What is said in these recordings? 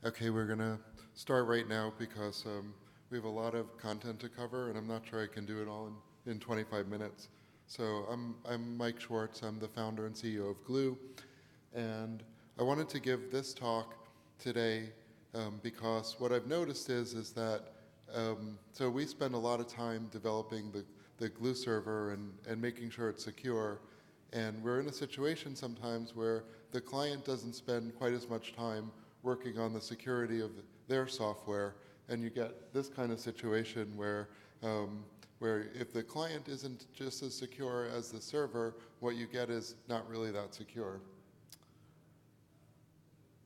Okay, we're going to start right now because we have a lot of content to cover, and I'm not sure I can do it all in 25 minutes. So I'm Mike Schwartz. I'm the founder and CEO of Gluu, and I wanted to give this talk today because what I've noticed is that so we spend a lot of time developing the Gluu server and making sure it's secure, and we're in a situation sometimes where the client doesn't spend quite as much time working on the security of their software, and you get this kind of situation where if the client isn't just as secure as the server, what you get is not really that secure.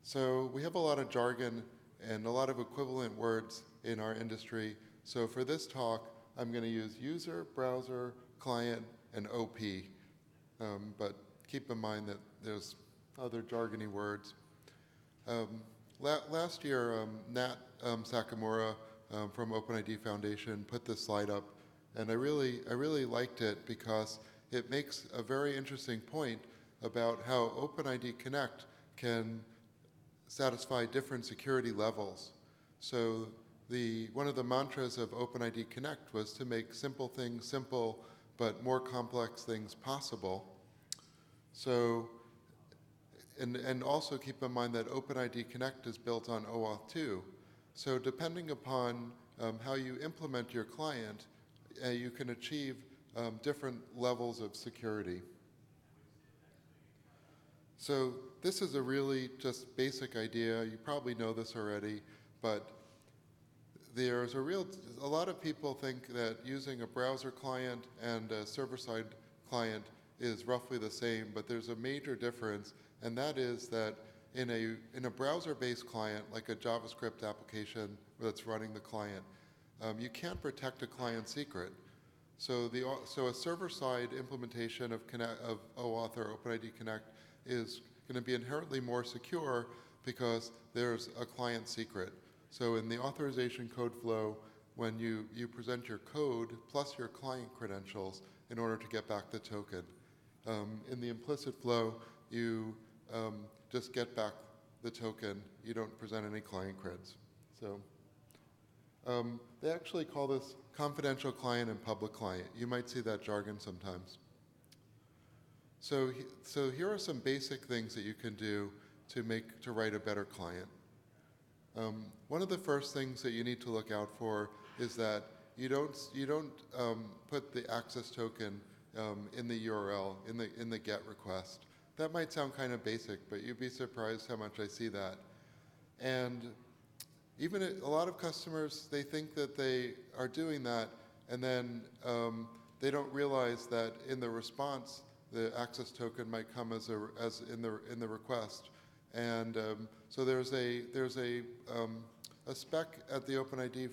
So we have a lot of jargon and a lot of equivalent words in our industry. So for this talk, I'm going to use user, browser, client, and OP. But keep in mind that there's other jargony words. Last year, Nat Sakamura from OpenID Foundation put this slide up, and I really liked it because it makes a very interesting point about how OpenID Connect can satisfy different security levels. So one of the mantras of OpenID Connect was to make simple things simple, but more complex things possible. So, and also keep in mind that OpenID Connect is built on OAuth 2. So depending upon how you implement your client, you can achieve different levels of security. So this is a really just basic idea. You probably know this already, but there's a lot of people think that using a browser client and a server-side client is roughly the same, but there's a major difference, and that is that in a browser-based client, like a JavaScript application that's running the client, you can't protect a client secret. So a server-side implementation of OAuth or OpenID Connect is going to be inherently more secure because there's a client secret. So in the authorization code flow, when you present your code plus your client credentials in order to get back the token. In the implicit flow, you just get back the token. You don't present any client creds. So they actually call this confidential client and public client. You might see that jargon sometimes. So here are some basic things that you can do to write a better client. One of the first things that you need to look out for is that you don't put the access token in the URL in the GET request. That might sound kind of basic, but you'd be surprised how much I see that. And even a lot of customers, they think that they are doing that, and then they don't realize that in the response, the access token might come as in the request. And so there's a spec at the OpenID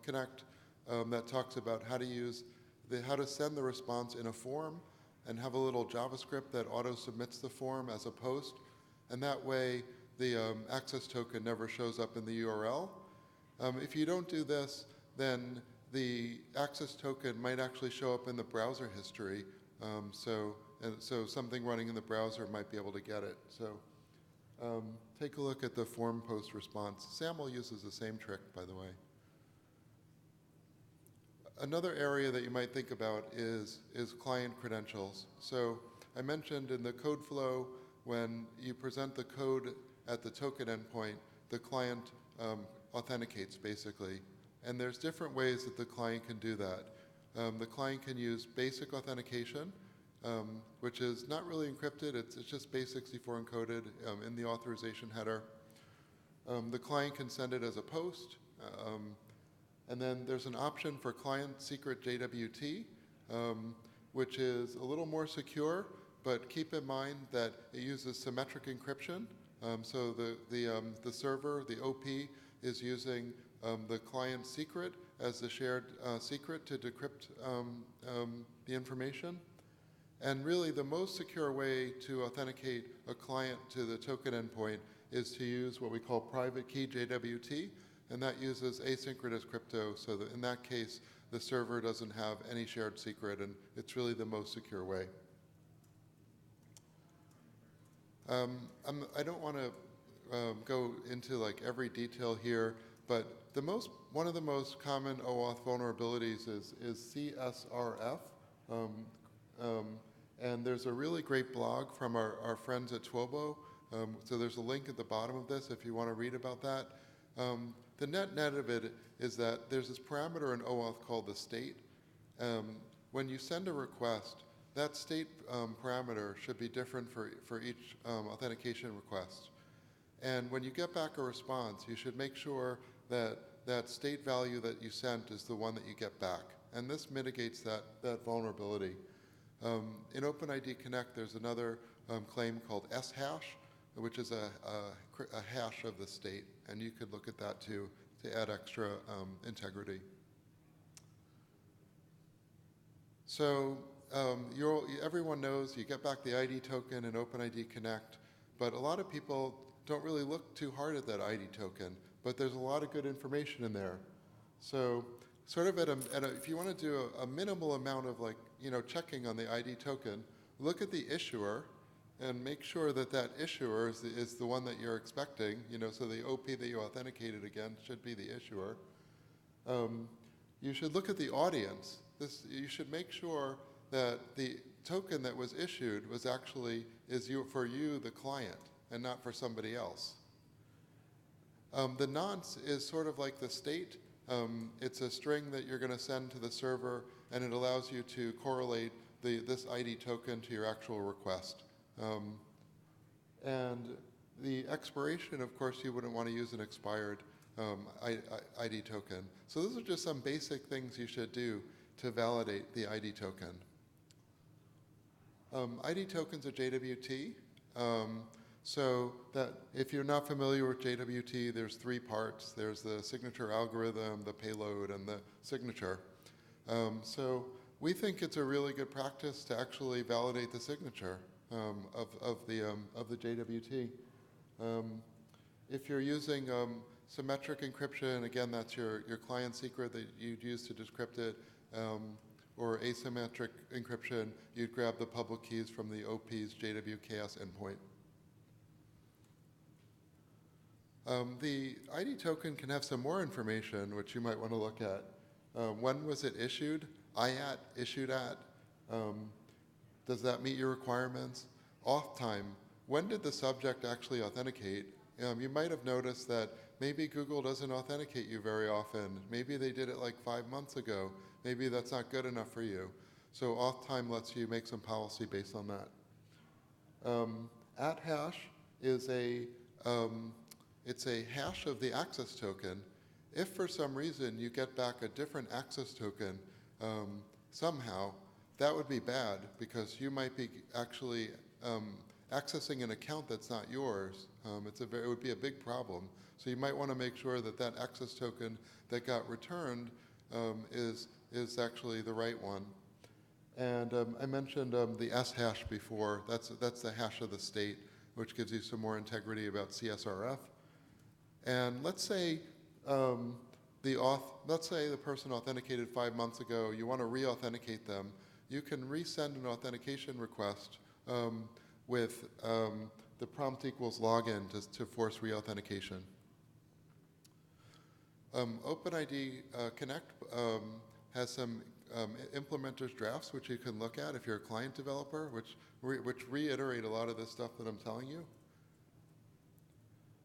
Connect that talks about how to send the response in a form and have a little JavaScript that auto-submits the form as a post. And that way, the access token never shows up in the URL. If you don't do this, then the access token might actually show up in the browser history. So something running in the browser might be able to get it. So take a look at the form post response. SAML uses the same trick, by the way. Another area that you might think about is client credentials. So I mentioned in the code flow, when you present the code at the token endpoint, the client authenticates, basically. And there's different ways that the client can do that. The client can use basic authentication, which is not really encrypted. It's just base64 encoded in the authorization header. The client can send it as a post. And then there's an option for client secret JWT, which is a little more secure, but keep in mind that it uses symmetric encryption. So the server, the OP, is using the client secret as the shared secret to decrypt the information. And really, the most secure way to authenticate a client to the token endpoint is to use what we call private key JWT, and that uses asynchronous crypto, so that in that case, the server doesn't have any shared secret, and it's really the most secure way. I don't want to go into like every detail here, but one of the most common OAuth vulnerabilities is Csrf. And there's a really great blog from our friends at Twobo. So there's a link at the bottom of this if you want to read about that. The net of it is that there's this parameter in OAuth called the state. When you send a request, that state parameter should be different for each authentication request. And when you get back a response, you should make sure that that state value that you sent is the one that you get back. And this mitigates that vulnerability. In OpenID Connect, there's another claim called shash, which is a hash of the state. And you could look at that too to add extra integrity. So everyone knows you get back the ID token in OpenID Connect, but a lot of people don't really look too hard at that ID token, but there's a lot of good information in there. So sort of if you want to do a minimal amount of checking on the ID token, look at the issuer and make sure that that issuer is the one that you're expecting, so the OP that you authenticated against should be the issuer. You should look at the audience. You should make sure that the token that was issued was actually for you, the client, and not for somebody else. The nonce is sort of like the state. It's a string that you're going to send to the server, and it allows you to correlate this ID token to your actual request. And the expiration, of course, you wouldn't want to use an expired ID token. So those are just some basic things you should do to validate the ID token. ID tokens are JWT. So that if you're not familiar with JWT, there's three parts. There's the signature algorithm, the payload, and the signature. So we think it's a really good practice to actually validate the signature of the JWT. If you're using symmetric encryption, again, that's your client secret that you'd use to decrypt it, or asymmetric encryption, you'd grab the public keys from the OP's JWKS endpoint. The ID token can have some more information, which you might want to look at. When was it issued? IAT, issued at. Does that meet your requirements? Auth time. When did the subject actually authenticate? You might have noticed that maybe Google doesn't authenticate you very often. Maybe they did it like 5 months ago. Maybe that's not good enough for you. So auth time lets you make some policy based on that. At hash is it's a hash of the access token. If for some reason you get back a different access token somehow, that would be bad because you might be actually accessing an account that's not yours. It would be a big problem. So you might want to make sure that that access token that got returned is actually the right one. And I mentioned the shash before. That's the hash of the state, which gives you some more integrity about Csrf. And let's say let's say the person authenticated 5 months ago. You want to re-authenticate them. You can resend an authentication request with the prompt equals login to force re-authentication. OpenID Connect has some implementers drafts which you can look at if you're a client developer, which reiterate a lot of this stuff that I'm telling you.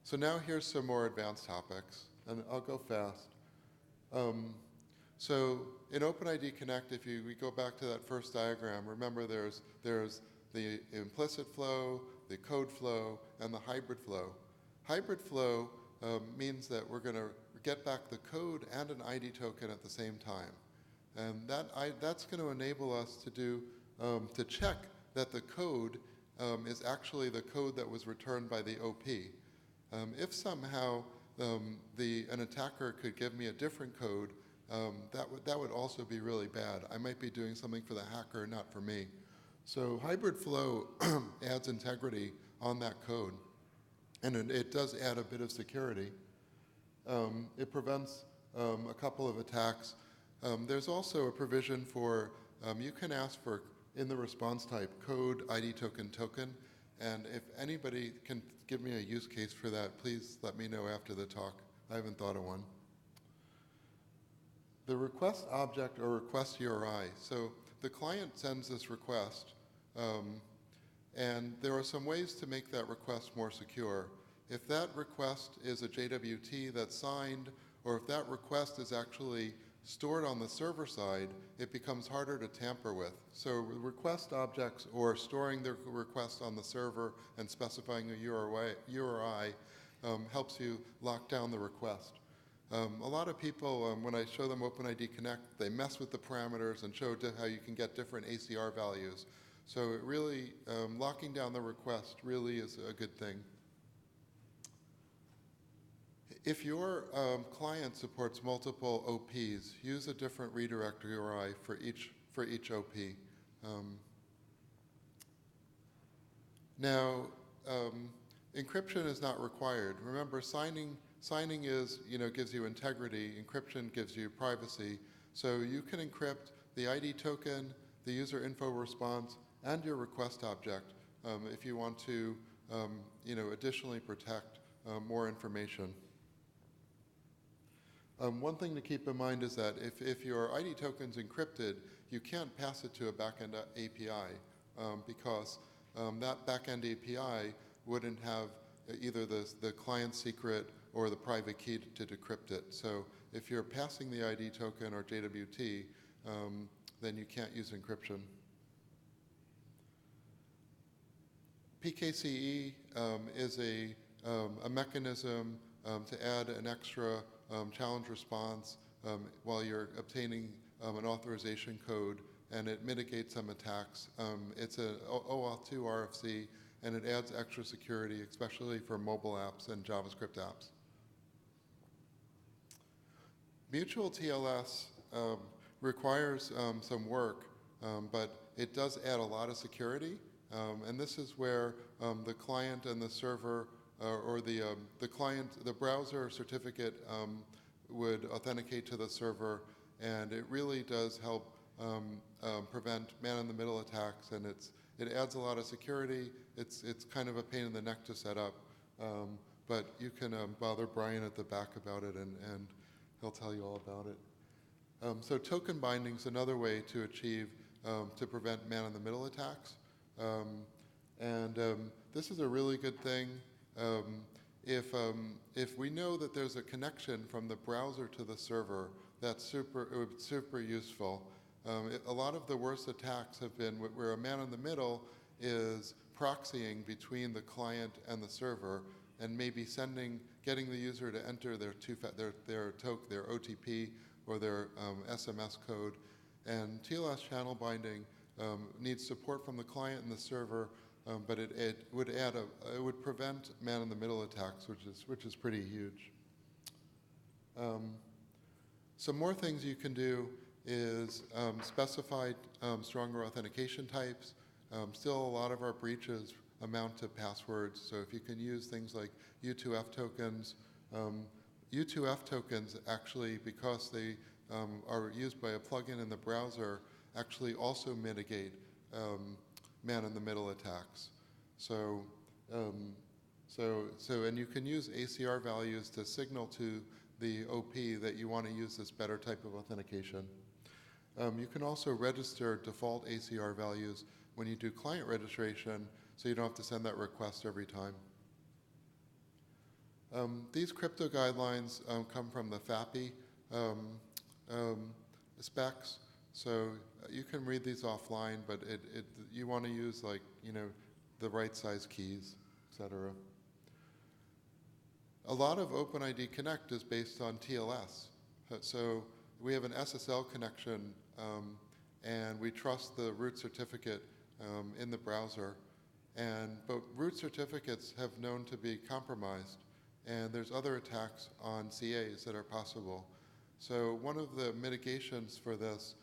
So now here's some more advanced topics, and I'll go fast. So in OpenID Connect, we go back to that first diagram, remember there's the implicit flow, the code flow, and the hybrid flow. Hybrid flow means that we're going to get back the code and an ID token at the same time. And that's going to enable us to check that the code is actually the code that was returned by the OP. If somehow an attacker could give me a different code, that would also be really bad. I might be doing something for the hacker, not for me. So hybrid flow adds integrity on that code, and it does add a bit of security. It prevents a couple of attacks. There's also a provision for, you can ask for, in the response type, code, ID token, token. And if anybody can give me a use case for that, please let me know after the talk. I haven't thought of one. The request object or request URI. So the client sends this request, and there are some ways to make that request more secure. If that request is a JWT that's signed, or if that request is actually stored on the server side, it becomes harder to tamper with. So request objects or storing the request on the server and specifying a URI helps you lock down the request. A lot of people, when I show them OpenID Connect, they mess with the parameters and show how you can get different ACR values. So it really, locking down the request really is a good thing. If your client supports multiple OPs, use a different redirect URI for each OP. Now, encryption is not required. Remember, signing is, gives you integrity. Encryption gives you privacy. So you can encrypt the ID token, the user info response, and your request object if you want to, additionally protect more information. One thing to keep in mind is that if your ID token's encrypted, you can't pass it to a backend API because that backend API wouldn't have either the client secret or the private key to decrypt it. So if you're passing the ID token or JWT, then you can't use encryption. PKCE is a mechanism to add an extra challenge response while you're obtaining an authorization code, and it mitigates some attacks. It's an OAuth 2 RFC, and it adds extra security, especially for mobile apps and JavaScript apps. Mutual TLS requires some work, but it does add a lot of security, and this is where the client and the server or the client, the browser certificate would authenticate to the server, and it really does help prevent man-in-the-middle attacks, and it adds a lot of security. It's kind of a pain in the neck to set up, but you can bother Brian at the back about it, and he'll tell you all about it. So token binding is another way to achieve, to prevent man-in-the-middle attacks, and this is a really good thing. If we know that there's a connection from the browser to the server, that's super useful. A lot of the worst attacks have been where a man-in-the-middle is proxying between the client and the server, and maybe getting the user to enter their OTP or their SMS code. And TLS channel binding needs support from the client and the server, but it would prevent man-in-the-middle attacks, which is pretty huge. Some more things you can do is specify stronger authentication types. Still, a lot of our breaches amount to passwords, so if you can use things like U2F tokens. U2F tokens actually, because they are used by a plugin in the browser, actually also mitigate man-in-the-middle attacks. And you can use ACR values to signal to the OP that you want to use this better type of authentication. You can also register default ACR values when you do client registration, so you don't have to send that request every time. These crypto guidelines come from the FAPI specs, so you can read these offline, but you want to use the right size keys, etc. A lot of OpenID Connect is based on TLS. So we have an SSL connection, and we trust the root certificate in the browser. But root certificates have known to be compromised, and there's other attacks on CAs that are possible. So one of the mitigations for this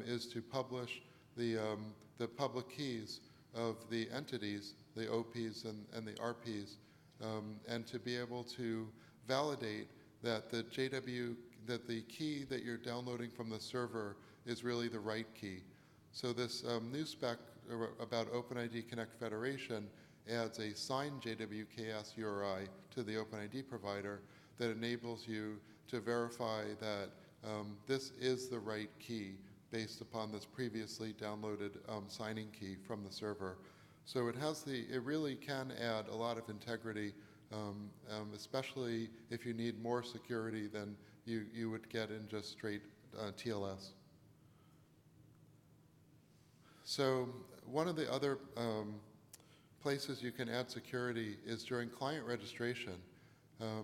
is to publish the public keys of the entities, the OPs and the RPs, and to be able to validate that the key that you're downloading from the server is really the right key. So this new spec about OpenID Connect Federation adds a signed JWKS URI to the OpenID provider that enables you to verify that this is the right key based upon this previously downloaded signing key from the server. So it really can add a lot of integrity, especially if you need more security than you would get in just straight TLS. So one of the other places you can add security is during client registration.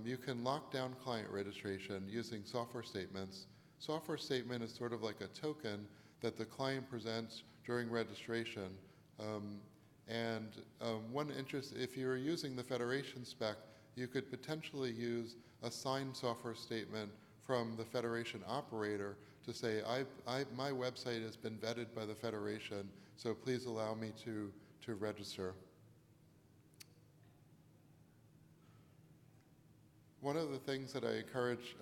You can lock down client registration using software statements. Software statement is sort of like a token that the client presents during registration. If you're using the Federation spec, you could potentially use a signed software statement from the Federation operator to say, my website has been vetted by the Federation, so please allow me to register. One of the things that I encourage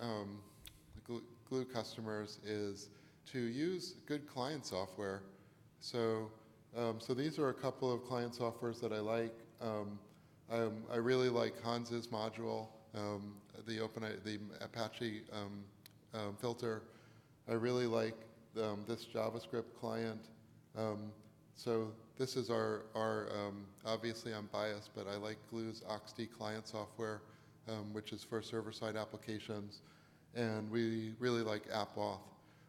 Gluu customers is to use good client software. So these are a couple of client softwares that I like. I really like Hans's module, the Apache filter. I really like this JavaScript client. So this is our obviously I'm biased, but I like Gluu's OXD client software, which is for server-side applications. And we really like AppAuth.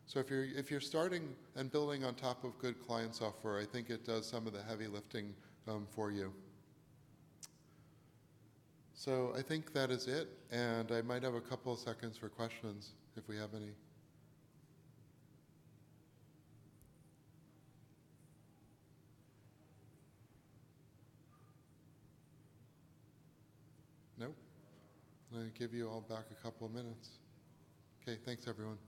So if you're starting and building on top of good client software, I think it does some of the heavy lifting for you. So I think that is it, and I might have a couple of seconds for questions if we have any. Nope. I'm going to give you all back a couple of minutes. Okay, thanks everyone.